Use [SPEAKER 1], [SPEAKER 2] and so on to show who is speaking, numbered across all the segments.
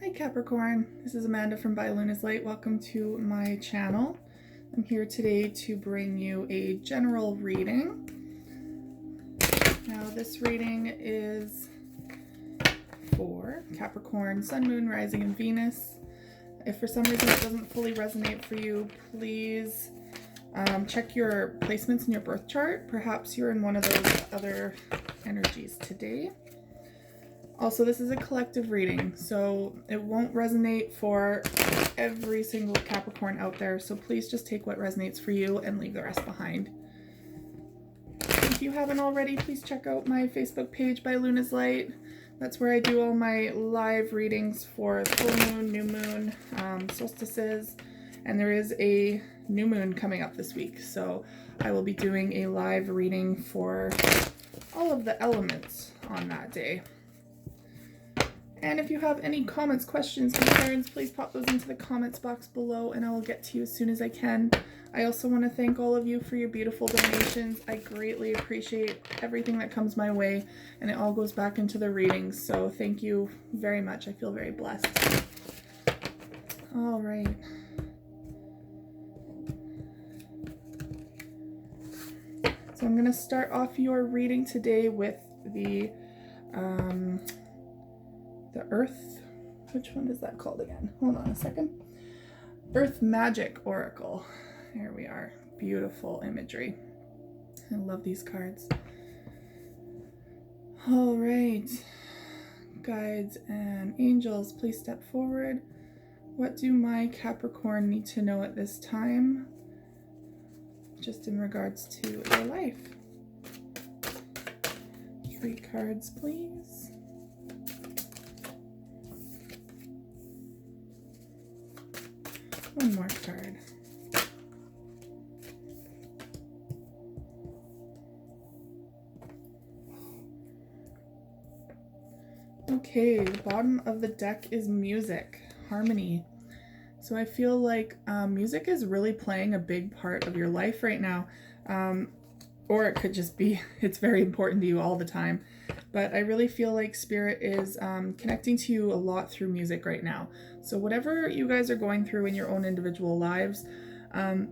[SPEAKER 1] Hi Capricorn, this is Amanda from By Luna's Light. Welcome to my channel. I'm here today to bring you a general reading. Now this reading is for Capricorn, Sun, Moon, Rising, and Venus. If for some reason it doesn't fully resonate for you, please check your placements in your birth chart. Perhaps you're in one of those other energies today. Also, this is a collective reading, so it won't resonate for every single Capricorn out there, so please just take what resonates for you and leave the rest behind. If you haven't already, please check out my Facebook page, By Luna's Light. That's where I do all my live readings for full moon, new moon, solstices, and there is a new moon coming up this week, so I will be doing a live reading for all of the elements on that day. And if you have any comments, questions, concerns, please pop those into the comments box below and I will get to you as soon as I can. I also want to thank all of you for your beautiful donations. I greatly appreciate everything that comes my way and it all goes back into the readings. So thank you very much. I feel very blessed. All right. So I'm going to start off your reading today with the Earth, which one is that called again? Hold on a second. Earth Magic Oracle. Here we are. Beautiful imagery. I love these cards. All right. Guides and angels, please step forward. What do my Capricorn need to know at this time? Just in regards to their life. 3 cards, please. One more card. Okay, the bottom of the deck is music, harmony. So I feel like music is really playing a big part of your life right now. Or it could just be, it's very important to you all the time. But I really feel like Spirit is connecting to you a lot through music right now. So whatever you guys are going through in your own individual lives, I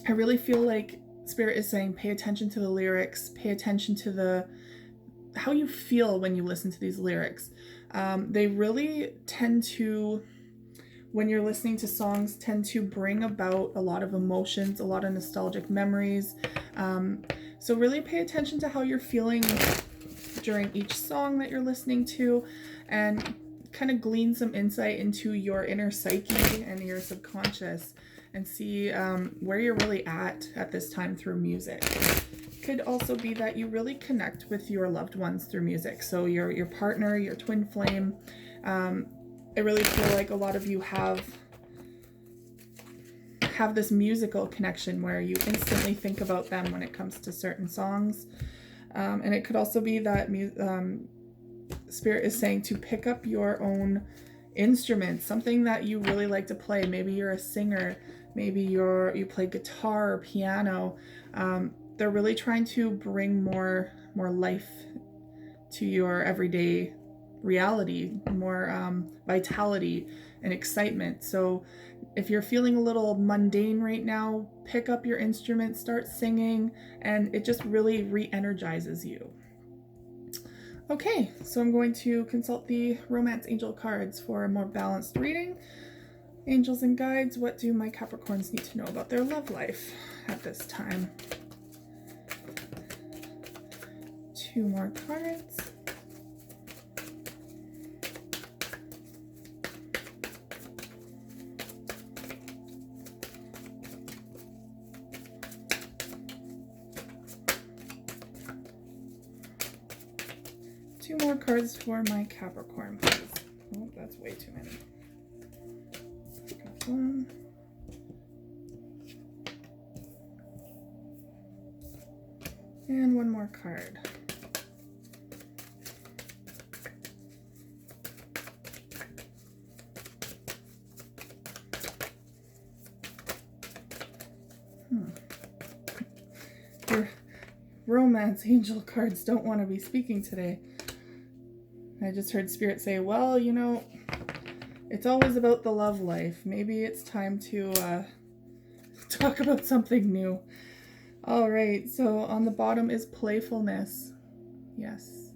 [SPEAKER 1] really feel like Spirit is saying pay attention to the lyrics, pay attention to how you feel when you listen to these lyrics. They really tend to, when you're listening to songs, tend to bring about a lot of emotions, a lot of nostalgic memories. So really pay attention to how you're feeling during each song that you're listening to and kind of glean some insight into your inner psyche and your subconscious and see where you're really at this time through music. Could also be that you really connect with your loved ones through music. So your partner, your twin flame. I really feel like a lot of you have this musical connection where you instantly think about them when it comes to certain songs. And it could also be that Spirit is saying to pick up your own instruments, something that you really like to play. Maybe you're a singer, maybe you play guitar or piano. They're really trying to bring more life to your everyday reality, more vitality and excitement. So if you're feeling a little mundane right now, pick up your instrument, start singing, and it just really re-energizes you. Okay, so I'm going to consult the Romance Angel cards for a more balanced reading. Angels and guides, what do my Capricorns need to know about their love life at this time? 2 more cards. Two more cards for my Capricorn, please. Oh, that's way too many. Got 1. And 1 more card. Your Romance Angel cards don't want to be speaking today. I just heard Spirit say, well, you know, It's always about the love life. Maybe it's time to talk about something new. All right, so on the bottom is playfulness. Yes.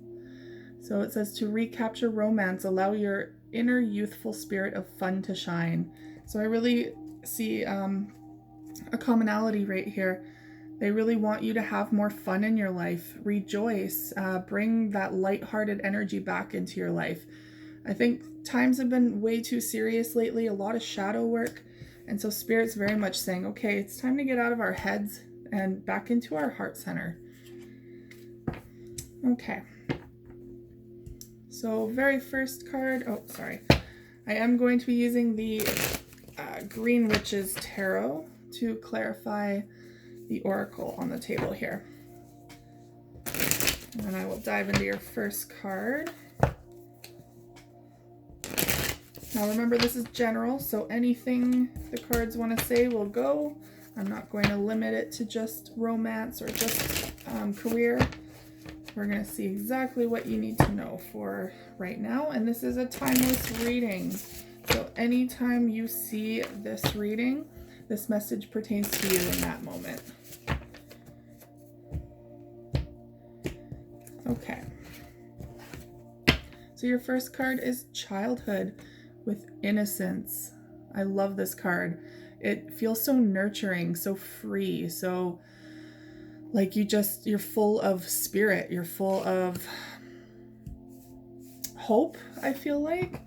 [SPEAKER 1] So it says to recapture romance, allow your inner youthful spirit of fun to shine. So I really see a commonality right here. They really want you to have more fun in your life, rejoice, bring that lighthearted energy back into your life. I think times have been way too serious lately, a lot of shadow work. And so Spirit's very much saying, okay, it's time to get out of our heads and back into our heart center. Okay. So very first card, oh, sorry. I am going to be using the Green Witch's Tarot to clarify the oracle on the table here. And then I will dive into your first card. Now remember, this is general, so anything the cards want to say will go. I'm not going to limit it to just romance or just career. We're going to see exactly what you need to know for right now. And this is a timeless reading. So anytime you see this reading, this message pertains to you in that moment. Okay. So your first card is childhood with innocence. I love this card. It feels so nurturing, so free, so like you're full of spirit, you're full of hope, I feel like.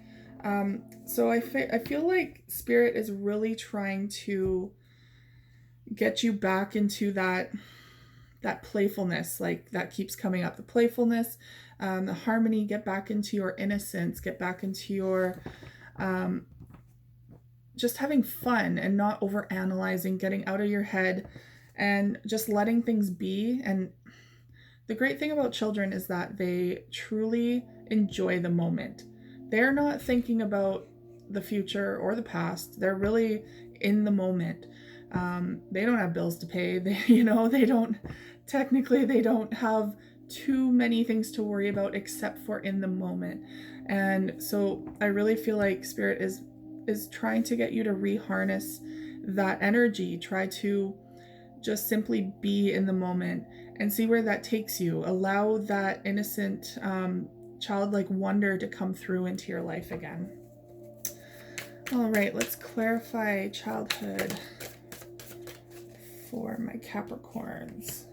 [SPEAKER 1] So I feel like Spirit is really trying to get you back into that playfulness, like that keeps coming up. The playfulness, the harmony, get back into your innocence, get back into your just having fun and not over analyzing, getting out of your head and just letting things be. And the great thing about children is that they truly enjoy the moment. They're not thinking about the future or the past. They're really in the moment. They don't have bills to pay. They don't have too many things to worry about except for in the moment. And so I really feel like Spirit is trying to get you to reharness that energy. Try to just simply be in the moment and see where that takes you. Allow that innocent, childlike wonder to come through into your life again. All right, let's clarify childhood for my Capricorns.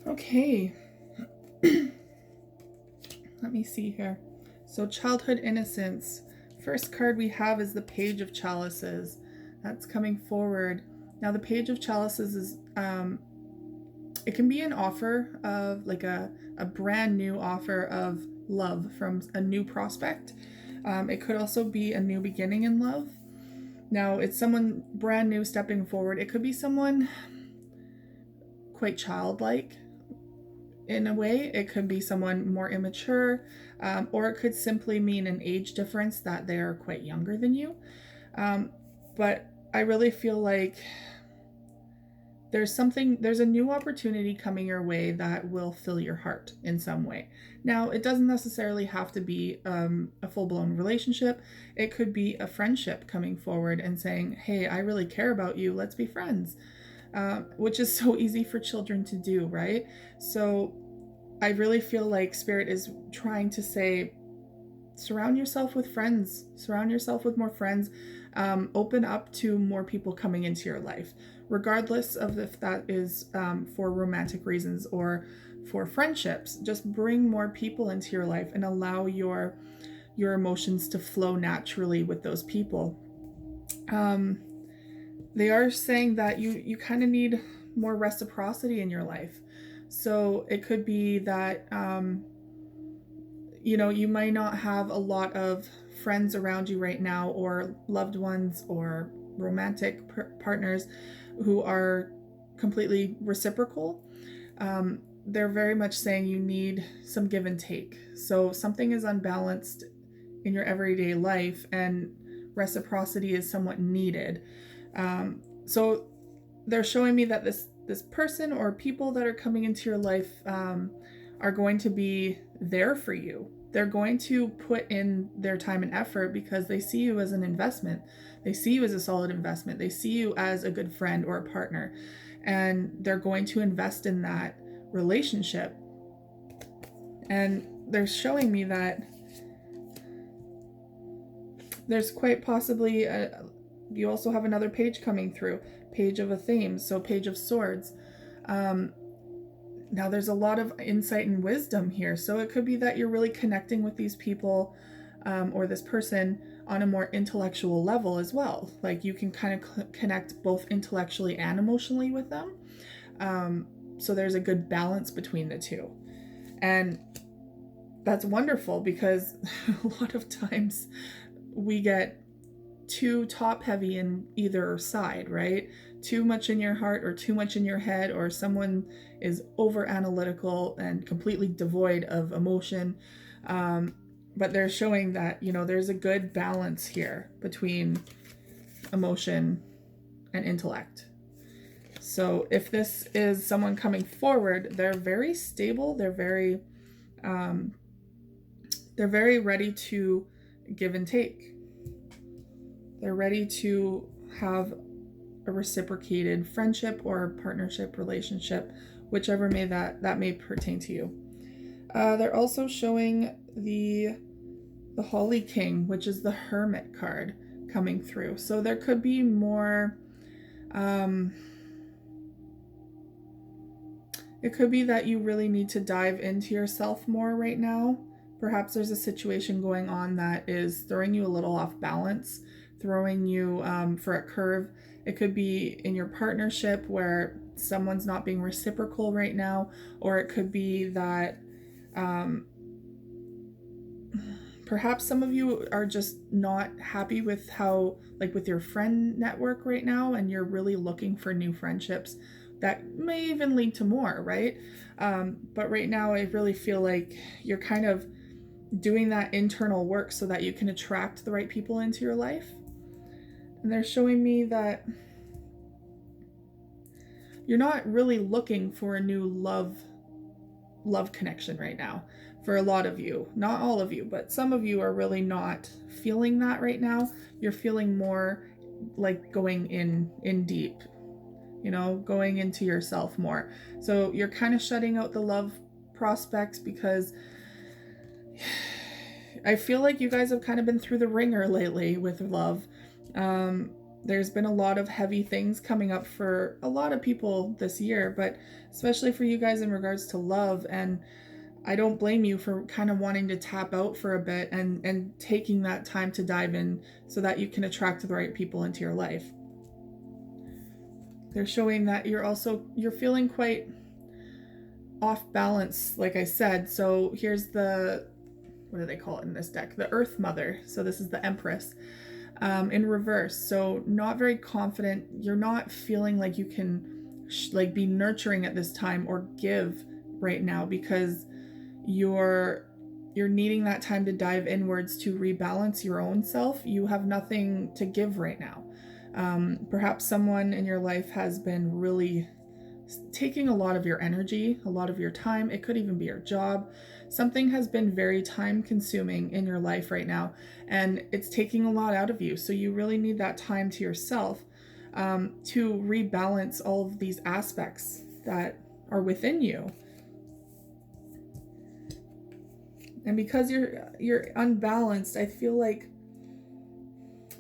[SPEAKER 1] Okay, let me see here. So childhood innocence. First card we have is the Page of Chalices. That's coming forward. Now the Page of Chalices is, it can be an offer of like a brand new offer of love from a new prospect. It could also be a new beginning in love. Now it's someone brand new stepping forward. It could be someone quite childlike in a way. It could be someone more immature, or it could simply mean an age difference, that they are quite younger than you. But I really feel like there's a new opportunity coming your way that will fill your heart in some way. Now, it doesn't necessarily have to be a full-blown relationship. It could be a friendship coming forward and saying, hey, I really care about you, let's be friends. Which is so easy for children to do, right? So I really feel like Spirit is trying to say, surround yourself with friends, surround yourself with more friends, open up to more people coming into your life, regardless of if that is for romantic reasons or for friendships. Just bring more people into your life and allow your emotions to flow naturally with those people. They are saying that you kind of need more reciprocity in your life. So it could be that you might not have a lot of friends around you right now, or loved ones or romantic partners who are completely reciprocal. They're very much saying you need some give and take. So something is unbalanced in your everyday life, and reciprocity is somewhat needed. So they're showing me that this person or people that are coming into your life are going to be there for you. They're going to put in their time and effort because they see you as an investment. They see you as a solid investment. They see you as a good friend or a partner, and they're going to invest in that relationship. And they're showing me that there's quite possibly you also have another page coming through, Page of a Theme, so Page of Swords. Now there's a lot of insight and wisdom here, so it could be that you're really connecting with these people or this person on a more intellectual level as well. Like you can kind of connect both intellectually and emotionally with them. So there's a good balance between the two. And that's wonderful, because a lot of times we get too top heavy in either side, right? Too much in your heart or too much in your head, or someone is over analytical and completely devoid of emotion. But they're showing that, there's a good balance here between emotion and intellect. So if this is someone coming forward, they're very stable. They're very ready to give and take. They're ready to have a reciprocated friendship or partnership relationship, whichever that may pertain to you. They're also showing the Holly King, which is the Hermit card coming through. So there could be more. It could be that you really need to dive into yourself more right now. Perhaps there's a situation going on that is throwing you a little off balance, throwing you for a curve. It could be in your partnership where someone's not being reciprocal right now, or it could be that perhaps some of you are just not happy with how, like with your friend network right now, and you're really looking for new friendships that may even lead to more, right? But right now I really feel like you're kind of doing that internal work so that you can attract the right people into your life. And they're showing me that you're not really looking for a new love connection right now. For a lot of you, not all of you, but some of you are really not feeling that right now. You're feeling more like going in deep, going into yourself more. So you're kind of shutting out the love prospects, because I feel like you guys have kind of been through the ringer lately with love. There's been a lot of heavy things coming up for a lot of people this year, but especially for you guys in regards to love. And I don't blame you for kind of wanting to tap out for a bit and taking that time to dive in so that you can attract the right people into your life. They're showing that you're feeling quite off balance, like I said. So here's what do they call it in this deck? The Earth Mother. So this is the Empress in reverse. So not very confident. You're not feeling like you can be nurturing at this time or give right now, because you're needing that time to dive inwards to rebalance your own self. You have nothing to give right now. Perhaps someone in your life has been really taking a lot of your energy, a lot of your time. It could even be your job. Something has been very time consuming in your life right now, and it's taking a lot out of you. So you really need that time to yourself to rebalance all of these aspects that are within you. And because you're unbalanced, I feel like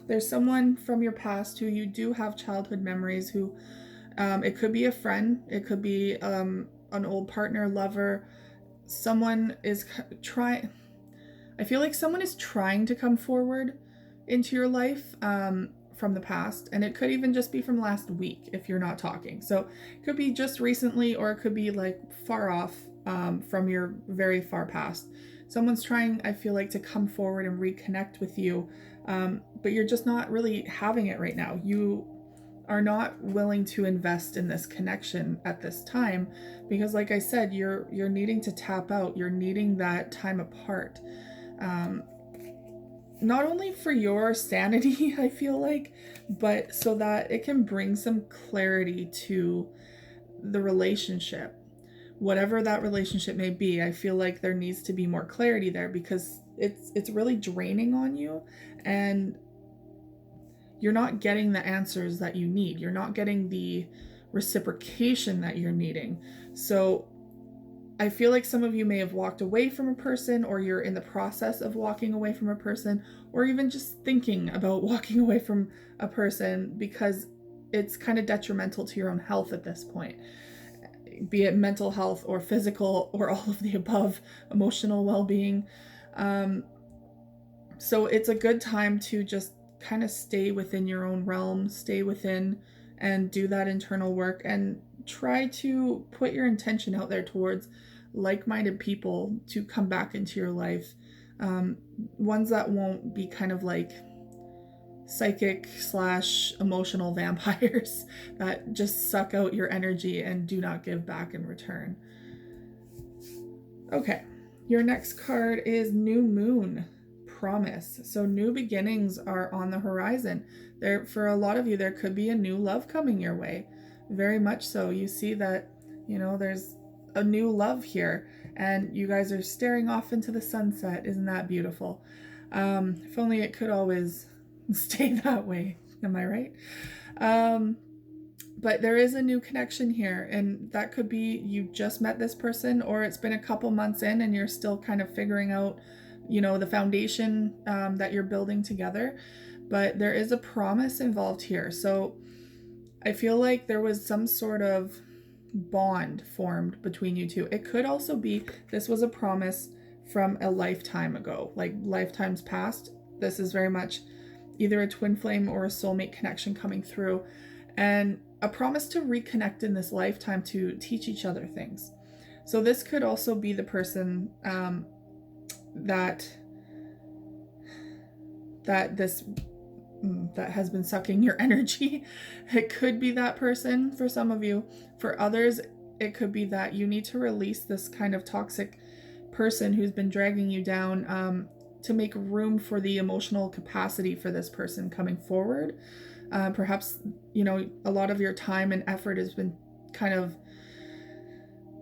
[SPEAKER 1] there's someone from your past who you do have childhood memories who, it could be a friend, it could be an old partner, lover. Someone is trying, I feel like someone is trying to come forward into your life from the past. And it could even just be from last week if you're not talking. So it could be just recently, or it could be like far off from your very far past. Someone's trying, I feel like, to come forward and reconnect with you, but you're just not really having it right now. You are not willing to invest in this connection at this time because, like I said, you're needing to tap out. You're needing that time apart. Not only for your sanity, I feel like, but so that it can bring some clarity to the relationship. Whatever that relationship may be, I feel like there needs to be more clarity there because it's really draining on you, and you're not getting the answers that you need. You're not getting the reciprocation that you're needing. So I feel like some of you may have walked away from a person, or you're in the process of walking away from a person, or even just thinking about walking away from a person because it's kind of detrimental to your own health at this point, be it mental health or physical or all of the above, emotional well-being. So it's a good time to just kind of stay within your own realm, stay within and do that internal work, and try to put your intention out there towards like-minded people to come back into your life. Ones that won't be kind of like psychic / emotional vampires that just suck out your energy and do not give back in return. Okay, your next card is New Moon, Promise. So new beginnings are on the horizon. There, for a lot of you, there could be a new love coming your way. Very much so. You see that, there's a new love here, and you guys are staring off into the sunset. Isn't that beautiful? If only it could always stay that way. Am I right? But there is a new connection here, and that could be you just met this person, or it's been a couple months in and you're still kind of figuring out, the foundation that you're building together. But there is a promise involved here. So I feel like there was some sort of bond formed between you two. It could also be this was a promise from a lifetime ago, like lifetimes past. This is very much either a twin flame or a soulmate connection coming through, and a promise to reconnect in this lifetime to teach each other things. So this could also be the person that has been sucking your energy. It could be that person for some of you. For others, it could be that you need to release this kind of toxic person who's been dragging you down, to make room for the emotional capacity for this person coming forward. Perhaps, a lot of your time and effort has been kind of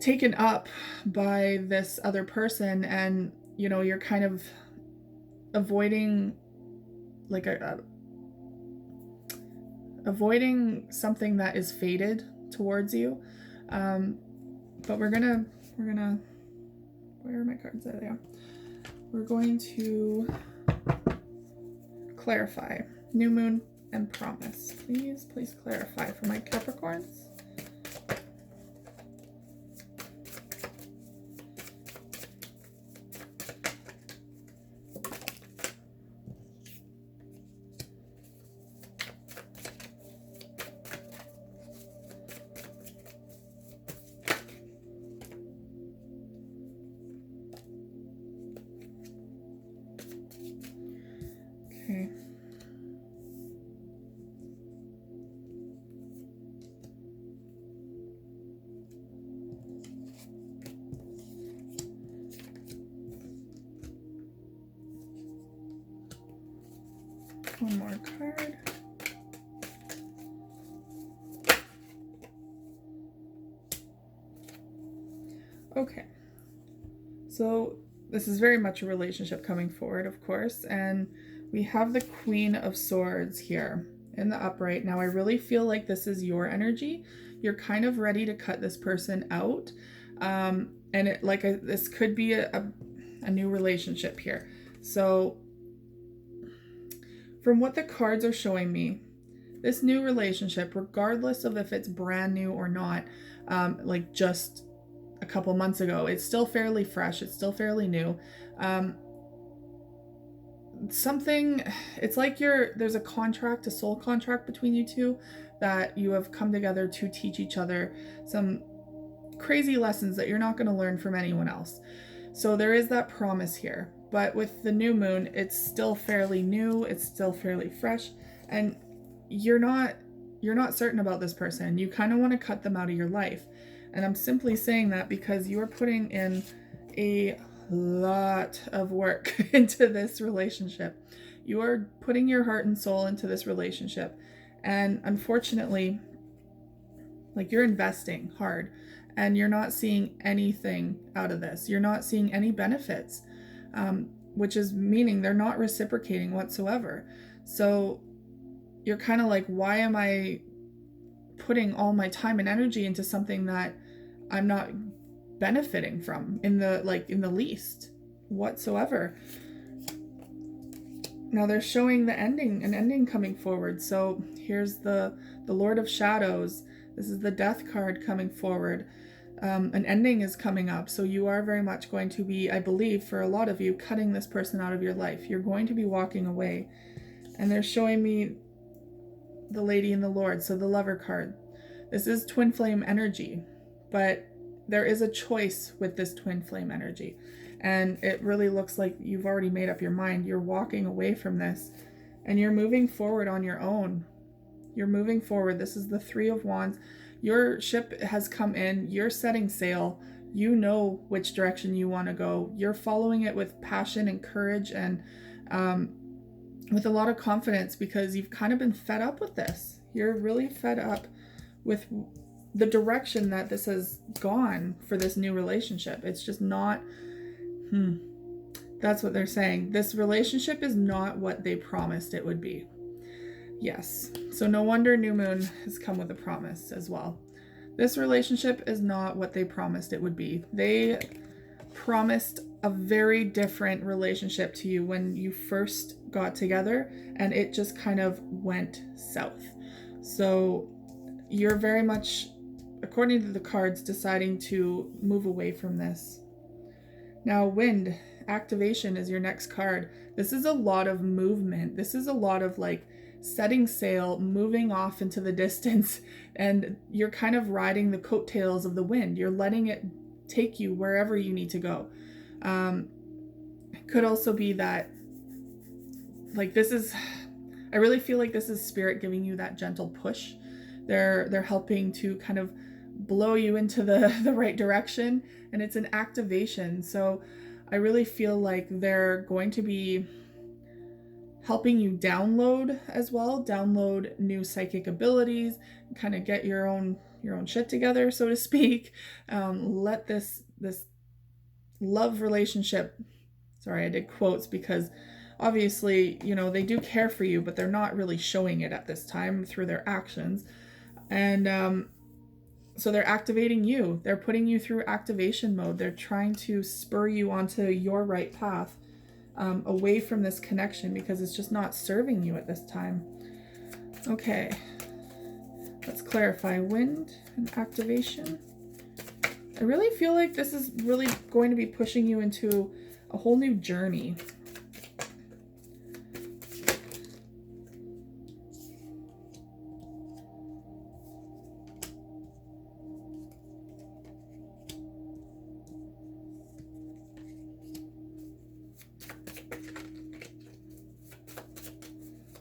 [SPEAKER 1] taken up by this other person, and, you're kind of avoiding like avoiding something that is fated towards you. But we're gonna, where are my cards? There they are. We're going to clarify New Moon and Promise. Please clarify for my Capricorns. Okay. One more card. Okay. So this is very much a relationship coming forward, of course, and we have the Queen of Swords here in the upright. Now, I really feel like this is your energy. You're kind of ready to cut this person out. And this could be I a new relationship here. So from what the cards are showing me, this new relationship, regardless of if it's brand new or not, like just a couple months ago, it's still fairly fresh, it's still fairly new. It's like there's a contract, a soul contract between you two, that you have come together to teach each other some crazy lessons that you're not going to learn from anyone else. So there is that promise here. But with the new moon, it's still fairly new, it's still fairly fresh, and you're not certain about this person. You kind of want to cut them out of your life. And I'm simply saying that because you are putting in a lot of work into this relationship. You are putting your heart and soul into this relationship. And unfortunately, like, you're investing hard and you're not seeing anything out of this. You're not seeing any benefits, which is meaning they're not reciprocating whatsoever. So you're kind of like, why am I putting all my time and energy into something that I'm not benefiting from in the least whatsoever? Now they're showing an ending coming forward. So here's the Lord of Shadows. This is the Death card coming forward. An ending is coming up. So you are very much going to be, I believe, for a lot of you, cutting this person out of your life. You're going to be walking away. And they're showing me the Lady and the Lord. So the Lover card. This is twin flame energy, but there is a choice with this twin flame energy. And it really looks like you've already made up your mind. You're walking away from this and you're moving forward on your own. You're moving forward. This is the Three of Wands. Your ship has come in. You're setting sail. You know which direction you want to go. You're following it with passion and courage and with a lot of confidence, because you've kind of been fed up with this. You're really fed up with the direction that this has gone for this new relationship. It's just not, that's what they're saying. This relationship is not what they promised it would be. Yes. So no wonder new moon has come with a promise as well. This relationship is not what they promised it would be. They promised a very different relationship to you when you first got together, and it just kind of went south. So you're very much, according to the cards, deciding to move away from this. Now, Wind activation is your next card. This is a lot of movement. This is a lot of like setting sail, moving off into the distance, and you're kind of riding the coattails of the wind. You're letting it take you wherever you need to go. It could also be that, like, this is, I really feel like this is spirit giving you that gentle push. They're helping to kind of blow you into the right direction, and it's an activation. So I really feel like they're going to be helping you download as well, download new psychic abilities, kind of get your own shit together, so to speak. Let this love relationship, sorry, I did quotes because obviously, you know, they do care for you, but they're not really showing it at this time through their actions. And so they're activating you. They're putting you through activation mode. They're trying to spur you onto your right path, away from this connection, because it's just not serving you at this time. Okay, let's clarify wind and activation. I really feel like this is really going to be pushing you into a whole new journey.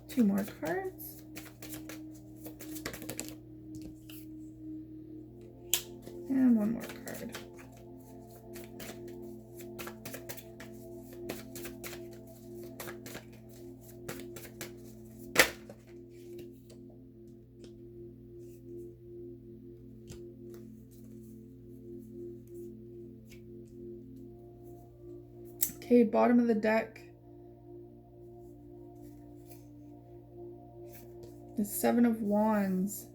[SPEAKER 1] Two more cards. And one more card. Okay, bottom of the deck is Seven of Wands.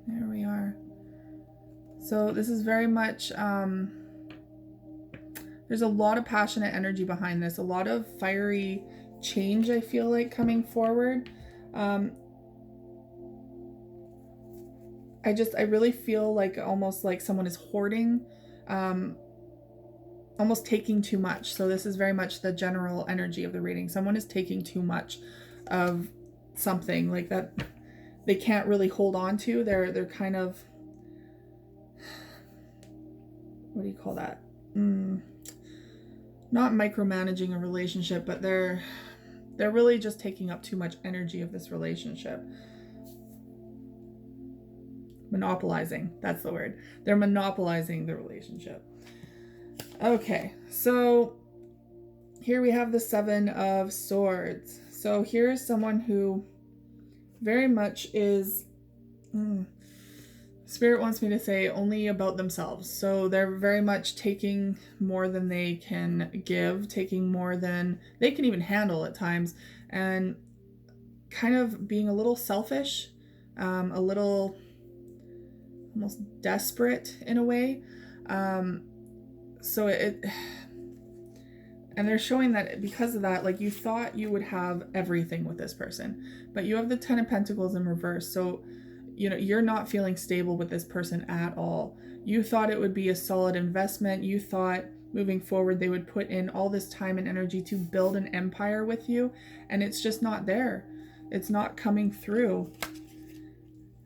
[SPEAKER 1] There we are. So this is very much There's a lot of passionate energy behind this, a lot of fiery change, I feel like, coming forward. I really feel like almost like someone is hoarding, almost taking too much. So this is very much the general energy of the reading. Someone is taking too much of something like that they can't really hold on to. They're kind of, what do you call that? Not micromanaging a relationship, but they're really just taking up too much energy of this relationship. Monopolizing, that's the word. They're monopolizing the relationship. Okay, so here we have the Seven of Swords. So here's someone who very much is, Spirit wants me to say, only about themselves. So they're very much taking more than they can give, taking more than they can even handle at times, and kind of being a little selfish, a little almost desperate in a way. And they're showing that because of that, like, you thought you would have everything with this person, but you have the Ten of Pentacles in reverse. So, you know, you're not feeling stable with this person at all. You thought it would be a solid investment. You thought moving forward they would put in all this time and energy to build an empire with you, and it's just not there. It's not coming through.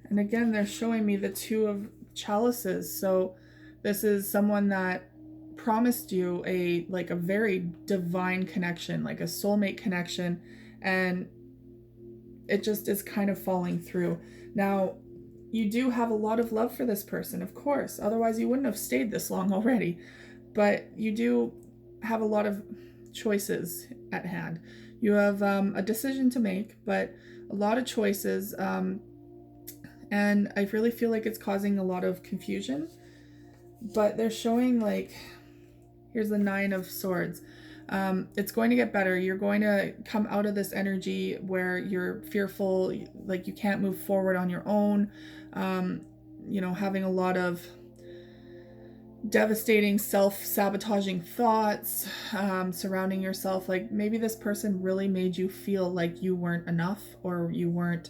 [SPEAKER 1] And again, they're showing me the Two of Chalices. So this is someone that promised you a very divine connection, like a soulmate connection, and it just is kind of falling through. Now, you do have a lot of love for this person, of course, otherwise you wouldn't have stayed this long already, but you do have a lot of choices at hand. You have a decision to make, but a lot of choices, and I really feel like it's causing a lot of confusion. But they're showing, like, here's the Nine of Swords. It's going to get better. You're going to come out of this energy where you're fearful, like you can't move forward on your own, you know, having a lot of devastating self-sabotaging thoughts, surrounding yourself. Like, maybe this person really made you feel like you weren't enough, or you weren't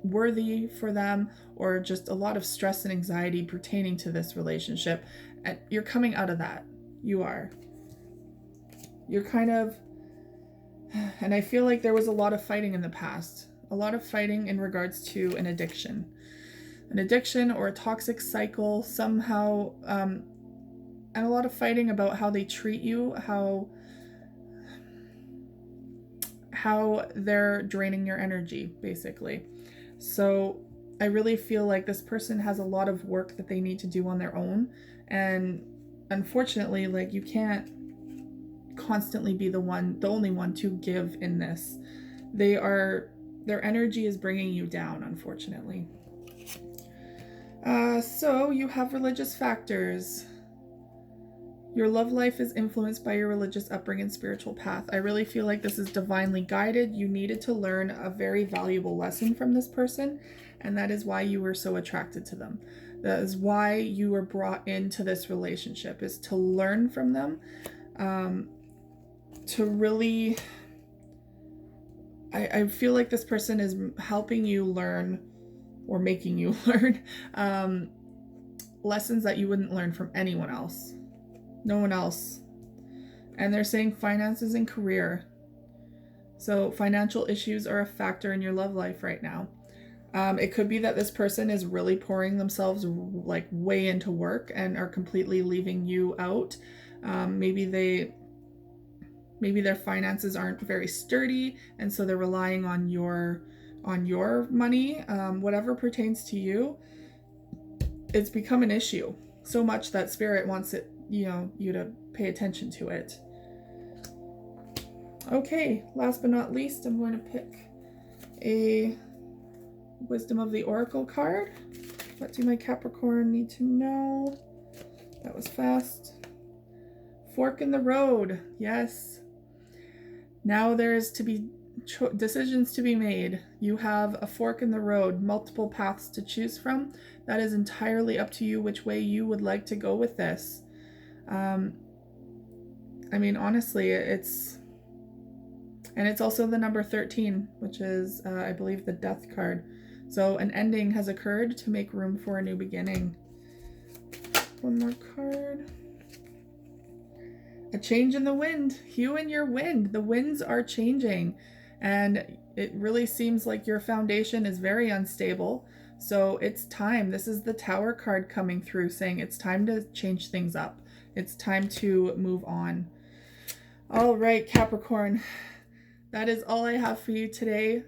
[SPEAKER 1] worthy for them, or just a lot of stress and anxiety pertaining to this relationship. And you're coming out of that. You're kind of, and I feel like there was a lot of fighting in the past, a lot of fighting in regards to an addiction or a toxic cycle somehow, and a lot of fighting about how they treat you, how they're draining your energy, basically. So I really feel like this person has a lot of work that they need to do on their own, and unfortunately, like, you can't constantly be the only one to give in this. Their energy is bringing you down, unfortunately. So you have religious factors. Your love life is influenced by your religious upbringing and spiritual path. I really feel like this is divinely guided. You needed to learn a very valuable lesson from this person, and that is why you were so attracted to them. That is why you were brought into this relationship, is to learn from them, to really, I feel like this person is helping you learn, or making you learn, lessons that you wouldn't learn from anyone else. No one else. And they're saying finances and career. So financial issues are a factor in your love life right now. It could be that this person is really pouring themselves like way into work and are completely leaving you out. Maybe their finances aren't very sturdy, and so they're relying on your money, whatever pertains to you. It's become an issue so much that Spirit wants you to pay attention to it. Okay, last but not least, I'm going to pick a Wisdom of the Oracle card. What do my Capricorn need to know? That was fast. Fork in the road. Yes. Now there's to be decisions to be made. You have a fork in the road, multiple paths to choose from. That is entirely up to you which way you would like to go with this. I mean, honestly, it's also the number 13, which is, I believe, the death card. So an ending has occurred to make room for a new beginning. One more card. A change in the wind. You and your wind. The winds are changing, and it really seems like your foundation is very unstable. So it's time. This is the Tower card coming through saying it's time to change things up. It's time to move on. All right, Capricorn. That is all I have for you today.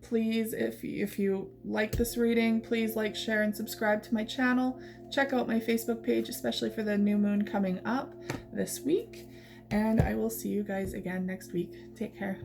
[SPEAKER 1] Please, if you like this reading, please like, share, and subscribe to my channel. Check out my Facebook page, especially for the new moon coming up this week. And I will see you guys again next week. Take care.